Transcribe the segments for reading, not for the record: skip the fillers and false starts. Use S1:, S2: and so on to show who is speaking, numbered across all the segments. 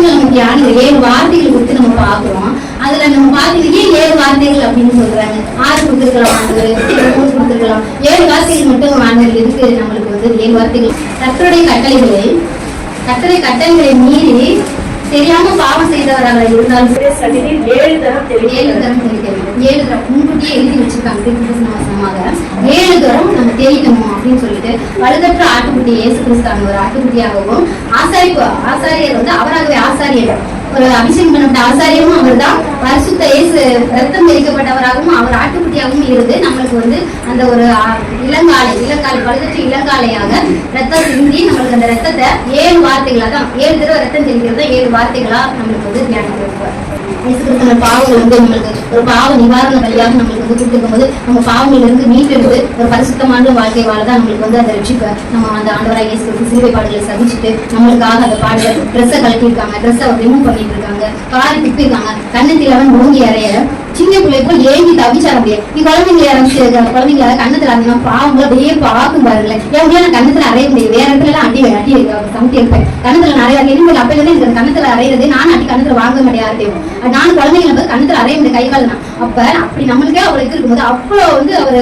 S1: வசனங்கள் நமக்கு யாரு 7 வார்த்தைகள் கொடுத்து நம்ம பாக்குறோம். அதுல நம்ம பாத்தீங்கன்னா 7 வார்த்தைகள் அப்படின்னு சொல்றாங்க. 6 கொடுத்துருக்கலாம், 3 கொடுத்துருக்கலாம். 7 வார்த்தைகள் மட்டும் ஆண்டவர் எதுக்கு நம்மளுக்கு வந்து 7 வார்த்தைகள்? கர்த்தருடைய கட்டளைகளை மீறி தெரியாம பாவம் செய்தவராக இருந்தாலும்
S2: 7 தரம்
S1: தெரிவிக்கிறது. 7 தரம் முன்கூட்டியே எழுதி வச்சிருக்காங்க. திருப்பதிசனமாக 7 தரம் நம்ம தெரியணும் அப்படின்னு சொல்லிட்டு பழுதற்ற ஆட்டுக்குட்டி இயேசு கிறிஸ்தான ஒரு ஆட்டுக்குட்டியாகவும் ஆசாரியர் வந்து அவராகவே ஆசாரியர் ஒரு அபிஷேகம் பண்ணப்பட்ட ஆசாரியமும் அவர் தான். பரிசுத்த இயேசு ரத்தம் தெரிவிக்கப்பட்டவராகவும் அவர் ஆட்டுக்குட்டியாகவும் இருந்து நம்மளுக்கு வந்து அந்த ஒரு இளங்காலை பழுதற்ற இளங்காலையாக ரத்தம் சிந்தி நம்மளுக்கு அந்த ரத்தத்தை 7 வார்த்தைகளா தான் 7 தடவை ரத்தம் தெரிவிக்கிறது 7 வார்த்தைகளா நம்மளுக்கு வந்து தியானம் கொடுப்பார். பாவங்கள் வந்து நம்மளுக்கு ஒரு பாவ நிவாரண வழியாக நம்மளுக்கு வந்து கொடுத்துருக்கும் போது நம்ம பாவங்கள் இருந்து மீட்டெடுத்து ஒரு பரிசுத்தமான வாழ்க்கை வாழதான் நம்மளுக்கு வந்து அந்த ரட்சிப்பை நம்ம அந்த ஆண்டவராக இயேசு சிலுவை பாடுகளை சகிச்சுட்டு நம்மளுக்காக அந்த பாடுகள் ட்ரெஸ்ஸை கழட்டியிருக்காங்க, ட்ரெஸ்ஸை ரிமூவ் பண்ணிட்டு இருக்காங்க, காரை திப்பிருக்காங்க, கண்ணத்தில் அவன் ஓங்கி அறைய சின்ன பிள்ளை போய் ஏங்கி தவிச்சார முடியாது. நீ குழந்தைங்களை கண்ணத்துல அறையணும் பாவங்களை அப்படியே பார்க்கும் பாருங்களேன். எப்படியா கண்ணத்துல அறைய முடியும், வேற இடத்துல எல்லாம் அடி சமைச்சு இருப்பேன். கண்ணத்துல நிறைய எலும்பு அப்பையில எனக்கு கண்ணத்துல அறையிறது நானும் அடி கண்ணத்துல வாங்க முடியாது. நானும் குழந்தைங்களை கண்ணத்துல அறைய முடியாது கை காலனா. அப்ப அப்படி நம்மளுக்கே அவளுக்கு இருக்கும்போது அவ்வளவு வந்து அவரு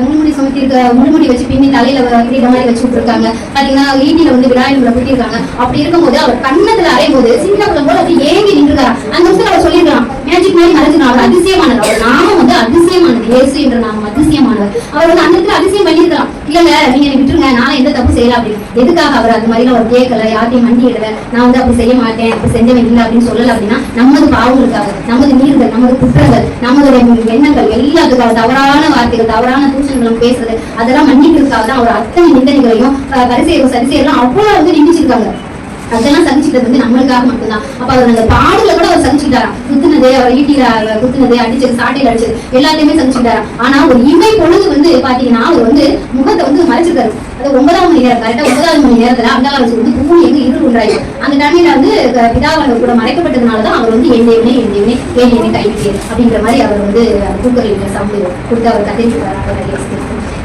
S1: முன்முடி சுமத்தி இருக்க முன்முடி வச்சு பின்னி தலையில இந்த மாதிரி வச்சு விட்டுருக்காங்க. பாத்தீங்கன்னா ஈட்டியில வந்து விநாயகங்களை குட்டிருக்காங்க. அப்படி இருக்கும்போது அவர் கண்ணத்துல அறையும் போது சின்ன பிள்ளை போல அப்படி ஏங்கி நின்றுக்காரா. அந்த விஷயம் அவர் சொல்லிருக்கலாம் மேஜிக் மாதிரி மறைஞ்சினாலும் அதிசயமானது. அவர் நாமம் வந்து அதிசயமானது. இயேசு என்ற நாமம் அதிசயமானவர். அவர் வந்து அந்த இடத்துல அதிசயம் பண்ணிருக்கலாம். இல்ல நீங்க விட்டுருங்க, நான் எந்த தப்பு செய்யல அப்படின்னு. எதுக்காக அவர் அது மாதிரி அவர் கேட்கல, யார்ட்டையும் மண்டி இடல, நான் வந்து அப்படி செய்ய மாட்டேன், அப்படி செஞ்சவன் இல்லை அப்படின்னு சொல்லல அப்படின்னா நமது பாவங்களுக்காக, நமது நீர்கள், நமது குற்றங்கள், நம்மளுடைய எண்ணங்கள் எல்லாத்துக்காக தவறான வார்த்தைகள், தவறான தூஷணங்களும் பேசுறது அதெல்லாம் மன்னிக்கிறதுக்காக தான் அவர் அத்தனை நிந்தனைகளையும் சரிசெய்யலாம் அவ்வளவு வந்து நிந்திச்சிருக்காங்க. அதெல்லாம் சகிச்சுட்டது வந்து நம்மளுக்காக மட்டும்தான். அப்ப அவர் அந்த பாடல கூட அவர் சகிச்சுட்டாராம். குத்துனது, அவர் ஈட்டில குத்துனது, அடிச்சது, சாட்டையில அடிச்சது எல்லாத்தையுமே சகிச்சுட்டாராம். ஆனா ஒரு இமை பொழுது வந்து பாத்தீங்கன்னா அவர் வந்து முகத்தை வந்து மறைச்சிருக்காரு. அது 9ஆம் மணி நேரம், கரெக்டா 9ஆவது மணி நேரத்துல அந்த வச்சு வந்து பூமி எங்க இருள் உண்டாயிரு. அந்த டைம்ல வந்து பிதாவானவர் கூட மறைக்கப்பட்டதுனாலதான் அவர் வந்து என் தேவனே கைவிட்டே அப்படின்ற மாதிரி அவர் வந்து தூக்கறிட்ட சவுண்டு கொடுத்து அவர் கத்திருக்கிறார்.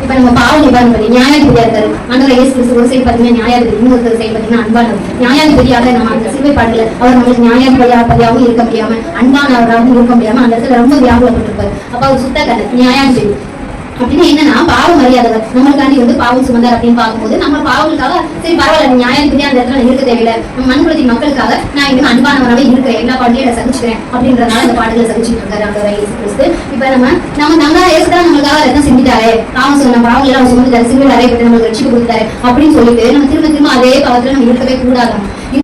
S1: இப்ப நம்ம பாவ நிவாரணம் பண்ணி நியாயாதிபதியா இருக்காரு ஆண்டவர் இயேசு கிறிஸ்து. ஒரு சைடு பாத்தீங்கன்னா நியாயாதிபதி, இன்னொரு சைடு பாத்தீங்கன்னா அன்பானவர். நியாயாதிபதியாக நம்ம அந்த சிலுவை பாடல அவர் நம்மளுக்கு நியாயாதிபதியாகவும் இருக்க முடியாம அன்பானவராகவும் இருக்க முடியாம அந்த இடத்துல ரொம்ப வியாகுலப்பட்டிருப்பாரு. அப்ப அவர் சுத்த கதை நியாயாதிபதி அப்படின்னு என்னன்னா பாவம் அறியாதவர். நம்மளுக்காண்டி வந்து பாவம் சுமந்தார் அப்படின்னு பார்க்கும்போது நம்ம பாவங்களுக்காக சரி பரவாயில்ல நியாயாதிபதியா அந்த இடத்துல இருக்க தேவையில்லை, நம்ம மண்குலத்தின் மக்களுக்காக நான் இன்னும் அன்பானவராகவே இருக்கிறேன், எல்லா பாடலையும் சகிச்சுக்கிறேன் அப்படின்றதுனால அந்த பாடலை சகிச்சுட்டு இருக்காரு ஆண்டவர் இயேசு கிறிஸ்து. இப்ப நம்ம நல்லா ஏசுதான் நம்மளுக்காக ரத்தம் செஞ்சுட்டாரு, பாவம் சொன்ன பாவங்கள் எல்லாம் சுமந்துட்டாரு, சிலுவையில் அறையப்பட்டு நம்மளுக்கு ரட்சிப்பு கொடுத்தாரு அப்படின்னு சொல்லிட்டு நம்ம திரும்ப அதே பாவத்துல நம்ம இருக்கவே கூடாது.